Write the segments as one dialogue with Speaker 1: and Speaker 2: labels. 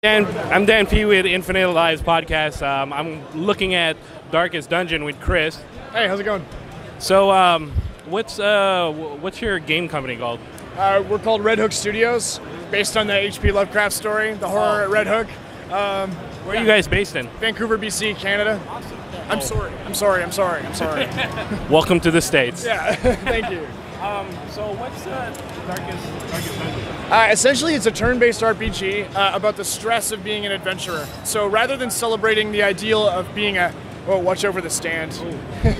Speaker 1: I'm Dan P with Infinite Lives podcast. I'm looking at Darkest Dungeon with Chris.
Speaker 2: Hey, how's it going?
Speaker 1: So, what's your game company called?
Speaker 2: We're called Red Hook Studios, based on the H.P. Lovecraft story, the horror at Red Hook.
Speaker 1: Where are you guys based in?
Speaker 2: Vancouver, BC, Canada.
Speaker 1: Awesome.
Speaker 2: I'm sorry.
Speaker 1: Welcome to the States.
Speaker 2: Yeah, thank you.
Speaker 1: So, what's Darkest Dungeon?
Speaker 2: Essentially, it's a turn-based RPG about the stress of being an adventurer. So rather than celebrating the ideal of being watch over the stand.
Speaker 1: Here,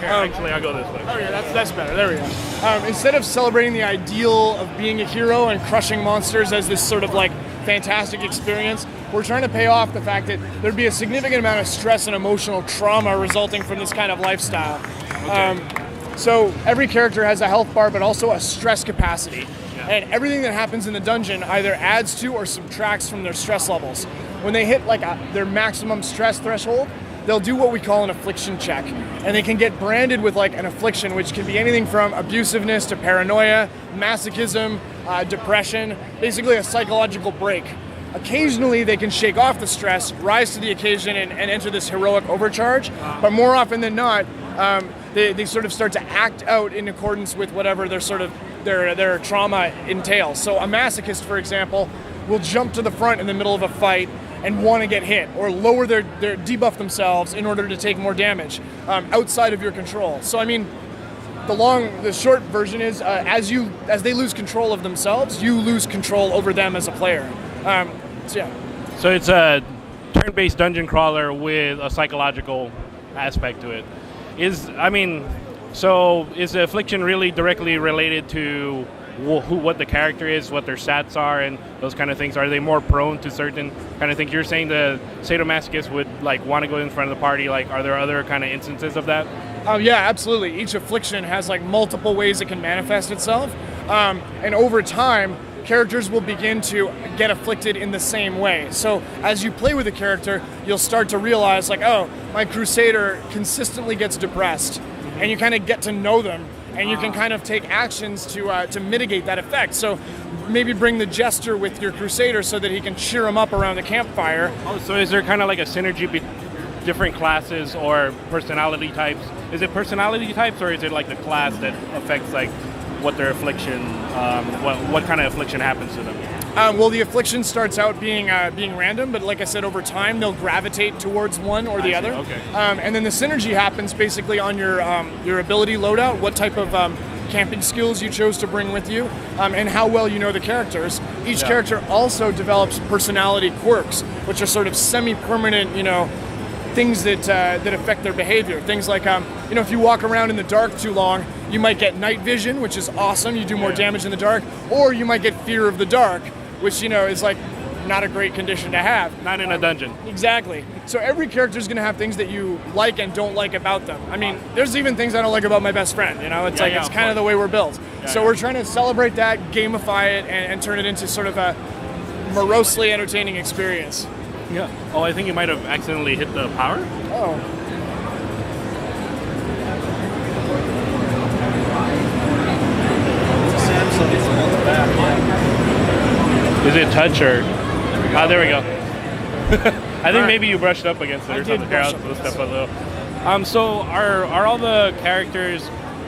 Speaker 1: actually, I'll go this way.
Speaker 2: Oh yeah, that's better. There we go. Instead of celebrating the ideal of being a hero and crushing monsters as this sort of like fantastic experience, we're trying to pay off the fact that there'd be a significant amount of stress and emotional trauma resulting from this kind of lifestyle.
Speaker 1: Okay.
Speaker 2: So every character has a health bar, but also a stress capacity. Yeah. And everything that happens in the dungeon either adds to or subtracts from their stress levels. When they hit their maximum stress threshold, they'll do what we call an affliction check. And they can get branded with like an affliction, which can be anything from abusiveness to paranoia, masochism, depression, basically a psychological break. Occasionally, they can shake off the stress, rise to the occasion, and enter this heroic overcharge. But more often than not, they sort of start to act out in accordance with whatever their trauma entails. So a masochist, for example, will jump to the front in the middle of a fight and want to get hit, or lower their debuff themselves in order to take more damage outside of your control. So I mean, the short version is as they lose control of themselves, you lose control over them as a player.
Speaker 1: So it's a turn-based dungeon crawler with a psychological aspect to it. Is the affliction really directly related to what the character is, what their stats are, and those kind of things? Are they more prone to certain kind of things? You're saying the sadomasochist would like want to go in front of the party. Like, are there other kind of instances of that?
Speaker 2: Yeah, absolutely. Each affliction has like multiple ways it can manifest itself, and over time, characters will begin to get afflicted in the same way. So as you play with a character, you'll start to realize like, oh, my crusader consistently gets depressed, and you kind of get to know them, and you can kind of take actions to mitigate that effect. So maybe bring the jester with your crusader so that he can cheer him up around the campfire.
Speaker 1: Oh, so is there kind of like a synergy between different classes or personality types? Is it personality types, or is it like the class that affects like what their affliction, what kind of affliction happens to them?
Speaker 2: Well, the affliction starts out being random, but like I said, over time they'll gravitate towards one or the other.
Speaker 1: Okay.
Speaker 2: And then the synergy happens basically on your ability loadout, what type of camping skills you chose to bring with you, and how well you know the characters. Each character also develops personality quirks, which are sort of semi-permanent, things that affect their behavior. Things like, if you walk around in the dark too long, you might get night vision, which is awesome. You do more damage in the dark. Or you might get fear of the dark, which, is like not a great condition to have.
Speaker 1: Not in a dungeon.
Speaker 2: Exactly. So every character is going to have things that you like and don't like about them. I mean, there's even things I don't like about my best friend. It's it's kind of the way we're built. So we're trying to celebrate that, gamify it, and turn it into sort of a morosely entertaining experience.
Speaker 1: Yeah. Oh, I think you might have accidentally hit the power.
Speaker 2: Oh.
Speaker 1: Is it touch or? There we go. I think maybe you brushed up against it or something. Here, I'll step a little. So are all the characters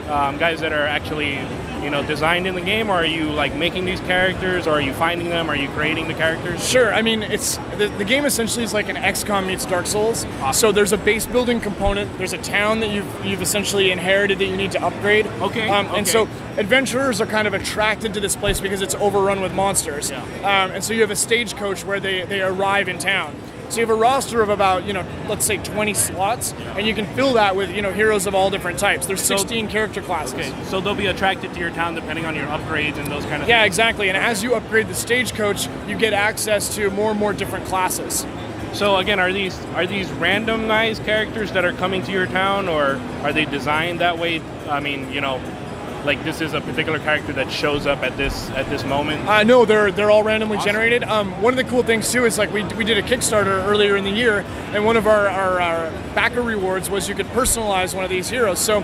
Speaker 1: guys that are actually designed in the game, or are you like making these characters, or are you finding them? Are you creating the characters?
Speaker 2: Sure. I mean, it's the game essentially is like an XCOM meets Dark Souls.
Speaker 1: Awesome.
Speaker 2: So there's a base building component. There's a town that you've essentially inherited that you need to upgrade.
Speaker 1: Okay.
Speaker 2: And so adventurers are kind of attracted to this place because it's overrun with monsters.
Speaker 1: Yeah.
Speaker 2: And so you have a stagecoach where they arrive in town. So you have a roster of about, let's say 20 slots, and you can fill that with, heroes of all different types. There's 16 character classes.
Speaker 1: Okay, so they'll be attracted to your town depending on your upgrades and those kind of things?
Speaker 2: Yeah, exactly. And as you upgrade the stagecoach, you get access to more and more different classes.
Speaker 1: So again, are these randomized characters that are coming to your town, or are they designed that way? I mean, like this is a particular character that shows up at this moment?
Speaker 2: No, they're all randomly generated. One of the cool things too is like we did a Kickstarter earlier in the year, and one of our backer rewards was you could personalize one of these heroes. So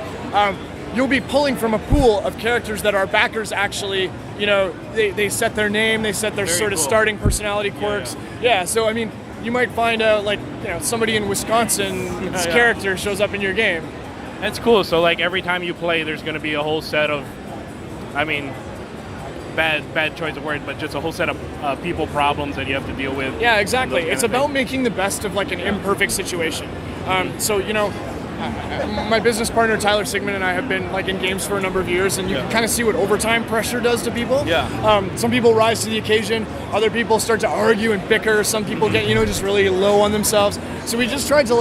Speaker 2: you'll be pulling from a pool of characters that our backers actually, they set their name, they set their sort of starting personality quirks. Yeah, so I mean, you might find out somebody in Wisconsin's character shows up in your game.
Speaker 1: That's cool. So like every time you play, there's going to be a whole set of, bad choice of words, but just a whole set of people problems that you have to deal with.
Speaker 2: Yeah, exactly. It's about making the best of like an imperfect situation. So my business partner Tyler Sigmund and I have been like in games for a number of years, and you can kind of see what overtime pressure does to people.
Speaker 1: Yeah.
Speaker 2: Some people rise to the occasion. Other people start to argue and bicker. Some people get just really low on themselves. So we just tried to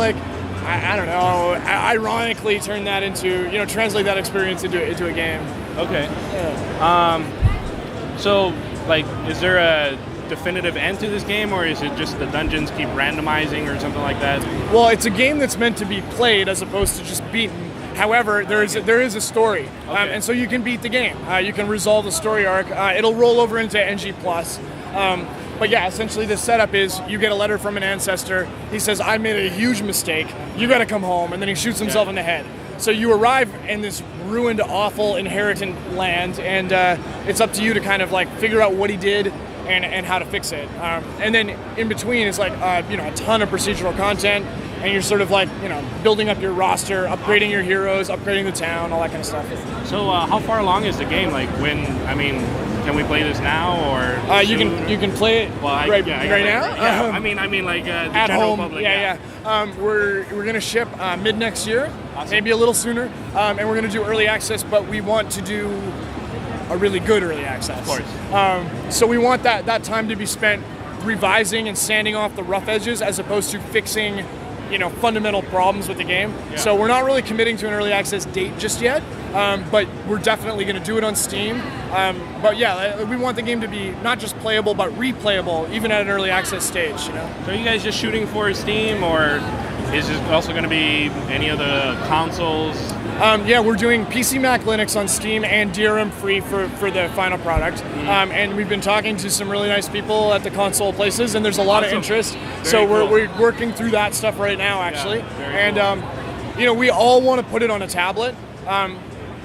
Speaker 2: I don't know, ironically turn that into translate that experience into a game.
Speaker 1: Okay.
Speaker 2: Yeah.
Speaker 1: So is there a definitive end to this game, or is it just the dungeons keep randomizing or something like that?
Speaker 2: Well, it's a game that's meant to be played as opposed to just beaten. However, there is a story, and so you can beat the game. You can resolve the story arc. It'll roll over into NG+. But yeah, essentially the setup is you get a letter from an ancestor. He says, I made a huge mistake. You got to come home. And then he shoots himself in the head. So you arrive in this ruined, awful, inheritant land, and it's up to you to kind of figure out what he did and how to fix it. And then in between is a ton of procedural content, and you're sort of building up your roster, upgrading your heroes, upgrading the town, all that kind of stuff.
Speaker 1: So how far along is the game? Can we play this now or
Speaker 2: you can play it right now?
Speaker 1: Yeah, the
Speaker 2: at
Speaker 1: general
Speaker 2: home.
Speaker 1: public.
Speaker 2: Yeah. We're gonna ship mid next year, maybe a little sooner, and we're gonna do early access. But we want to do a really good early access.
Speaker 1: Of course.
Speaker 2: So we want that time to be spent revising and sanding off the rough edges, as opposed to fixing fundamental problems with the game. Yeah. So we're not really committing to an early access date just yet. But we're definitely going to do it on Steam. But yeah, we want the game to be not just playable, but replayable, even at an early access stage.
Speaker 1: So are you guys just shooting for Steam, or is this also going to be any of the consoles?
Speaker 2: Yeah, we're doing PC, Mac, Linux on Steam and DRM free for the final product. And we've been talking to some really nice people at the console places, and there's a lot of interest. So we're working through that stuff right now, actually. Yeah, cool. We all want to put it on a tablet.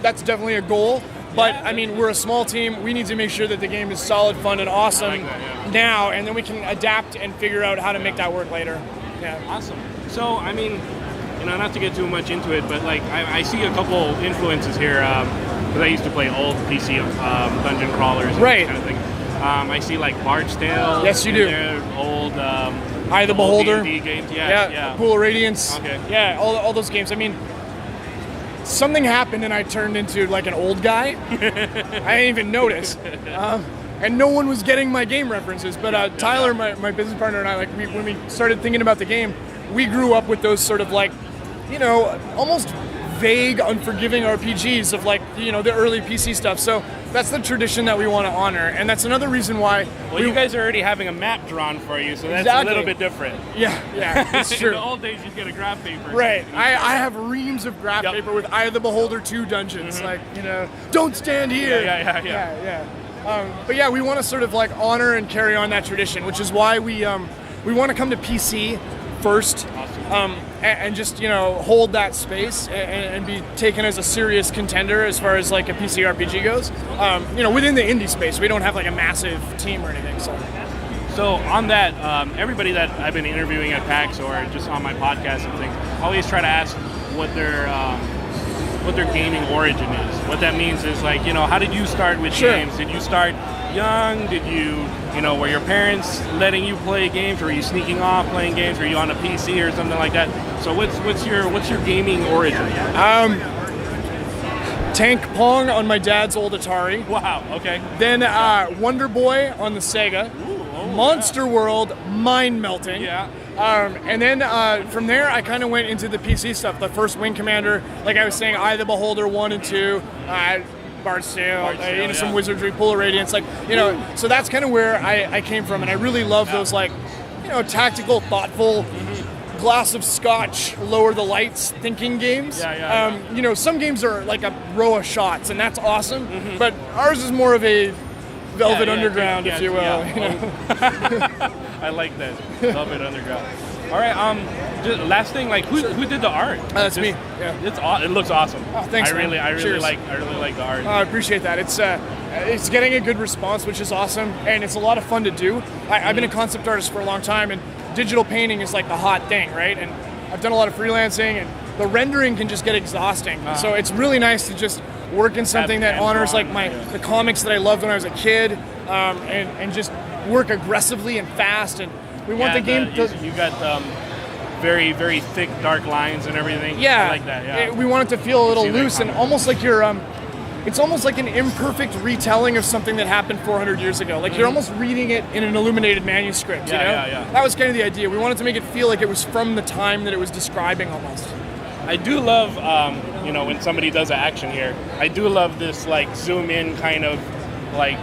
Speaker 2: That's definitely a goal, but we're a small team. We need to make sure that the game is solid, fun, and awesome now, and then we can adapt and figure out how to make that work later. Yeah.
Speaker 1: Awesome. So, not to get too much into it, but I see a couple influences here, because I used to play old PC dungeon crawlers and that kind of thing. I see Bard's Tale.
Speaker 2: Yes, you do.
Speaker 1: Old
Speaker 2: Eye of the Beholder.
Speaker 1: D&D games. Yeah.
Speaker 2: Pool of Radiance.
Speaker 1: Okay.
Speaker 2: Yeah, all those games. Something happened and I turned into an old guy. I didn't even notice. And no one was getting my game references. But Tyler, my business partner, and I, when we started thinking about the game, we grew up with those sort of almost vague, unforgiving RPGs of the early PC stuff. So that's the tradition that we want to honor, and that's another reason why.
Speaker 1: Well, you guys are already having a map drawn for you, so that's a little bit different.
Speaker 2: Yeah, it's true.
Speaker 1: In the old days, you'd get a graph paper.
Speaker 2: Right. I have reams of graph paper with Eye of the Beholder 2 dungeons. Don't stand here. Yeah. But yeah, we want to sort of honor and carry on that tradition, which is why we want to come to PC first.
Speaker 1: Awesome.
Speaker 2: And just hold that space and be taken as a serious contender as far as a PC RPG goes. Within the indie space, we don't have a massive team or anything.
Speaker 1: So on that, everybody that I've been interviewing at PAX or just on my podcast and things, I always try to ask what their gaming origin is. What that means is how did you start with games? Did you start young? Did you were your parents letting you play games? Were you sneaking off playing games? Were you on a PC or something like that? So what's your gaming origin?
Speaker 2: Tank Pong on my dad's old Atari.
Speaker 1: Wow. Okay.
Speaker 2: Then Wonder Boy on the Sega. Monster World, mind melting.
Speaker 1: Yeah.
Speaker 2: And then from there, I kind of went into the PC stuff. The first Wing Commander, like I was saying, Eye of the Beholder 1 and 2. Bard's Tale, some Wizardry, Pool of Radiance, so that's kind of where I came from, and I really love those tactical, thoughtful, glass of scotch, lower the lights, thinking games. Some games are a row of shots, and that's awesome, but ours is more of a Velvet Underground, if you will.
Speaker 1: I like that, Velvet Underground. All right. Just last thing, like who did the art?
Speaker 2: That's
Speaker 1: Just-
Speaker 2: me. Yeah.
Speaker 1: It looks awesome.
Speaker 2: Oh, thanks,
Speaker 1: I
Speaker 2: man.
Speaker 1: really
Speaker 2: Cheers.
Speaker 1: like the art.
Speaker 2: I appreciate that. It's getting a good response, which is awesome, and it's a lot of fun to do. I've been a concept artist for a long time, and digital painting is like the hot thing, right? And I've done a lot of freelancing, and the rendering can just get exhausting. So it's really nice to just work in something that honors like the comics that I loved when I was a kid, and just work aggressively and fast. And we want the game to.
Speaker 1: You got very, very thick, dark lines and everything.
Speaker 2: Yeah,
Speaker 1: I like that. Yeah,
Speaker 2: we want it to feel a little
Speaker 1: See that
Speaker 2: loose and
Speaker 1: comment.
Speaker 2: almost like you're. It's almost like an imperfect retelling of something that happened 400 years ago. Like you're almost reading it in an illuminated manuscript.
Speaker 1: Yeah,
Speaker 2: you know?
Speaker 1: yeah.
Speaker 2: That was kind of the idea. We wanted to make it feel like it was from the time that it was describing almost.
Speaker 1: I do love, when somebody does an action here. I do love this like zoom in kind of, like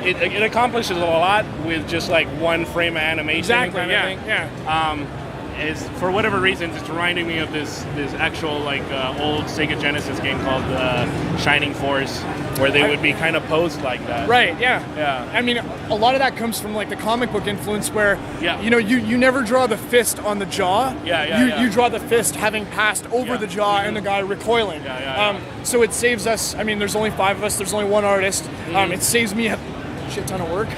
Speaker 1: it accomplishes a lot with just like one frame of animation.
Speaker 2: Exactly.
Speaker 1: Kind of thing.
Speaker 2: Yeah.
Speaker 1: Is for whatever reason it's reminding me of this actual like old Sega Genesis game called Shining Force, where they would be kind of posed like that.
Speaker 2: Right. Yeah.
Speaker 1: Yeah.
Speaker 2: I mean, a lot of that comes from like the comic book influence, where
Speaker 1: Yeah.
Speaker 2: you never draw the fist on the jaw.
Speaker 1: Yeah.
Speaker 2: You draw the fist having passed over the jaw and the guy recoiling.
Speaker 1: Yeah.
Speaker 2: So it saves us. I mean, there's only 5 of us. There's only one artist. It saves me a shit ton of work.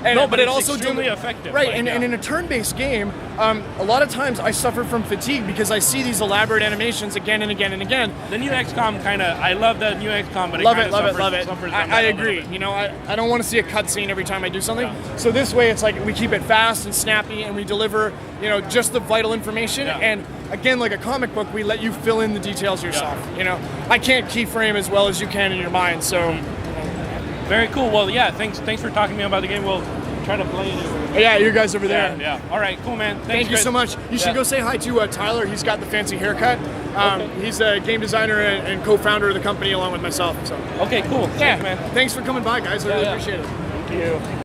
Speaker 2: But it
Speaker 1: it's
Speaker 2: also
Speaker 1: extremely effective.
Speaker 2: Right,
Speaker 1: like,
Speaker 2: and in a turn-based game, a lot of times I suffer from fatigue because I see these elaborate animations again and again and again.
Speaker 1: the new XCOM I love the new XCOM, but
Speaker 2: Love
Speaker 1: it
Speaker 2: it.
Speaker 1: suffers on that
Speaker 2: I
Speaker 1: a little
Speaker 2: agree.
Speaker 1: bit.
Speaker 2: I don't want to see a cutscene every time I do something. So this way, it's like we keep it fast and snappy, and we deliver, just the vital information.
Speaker 1: Yeah.
Speaker 2: And again, like a comic book, we let you fill in the details yourself. I can't keyframe as well as you can in your mind. So.
Speaker 1: Very cool. Well, yeah. Thanks for talking to me about the game. We'll try to play it.
Speaker 2: Yeah, you guys over there.
Speaker 1: Yeah. All right. Cool, man.
Speaker 2: Thank you
Speaker 1: Chris.
Speaker 2: so much. You should go say hi to Tyler. He's got the fancy haircut. He's a game designer and co-founder of the company along with myself. So.
Speaker 1: Okay. Cool.
Speaker 2: Yeah,
Speaker 1: Thanks, man.
Speaker 2: Thanks for coming by, guys. I really appreciate it.
Speaker 1: Thank you.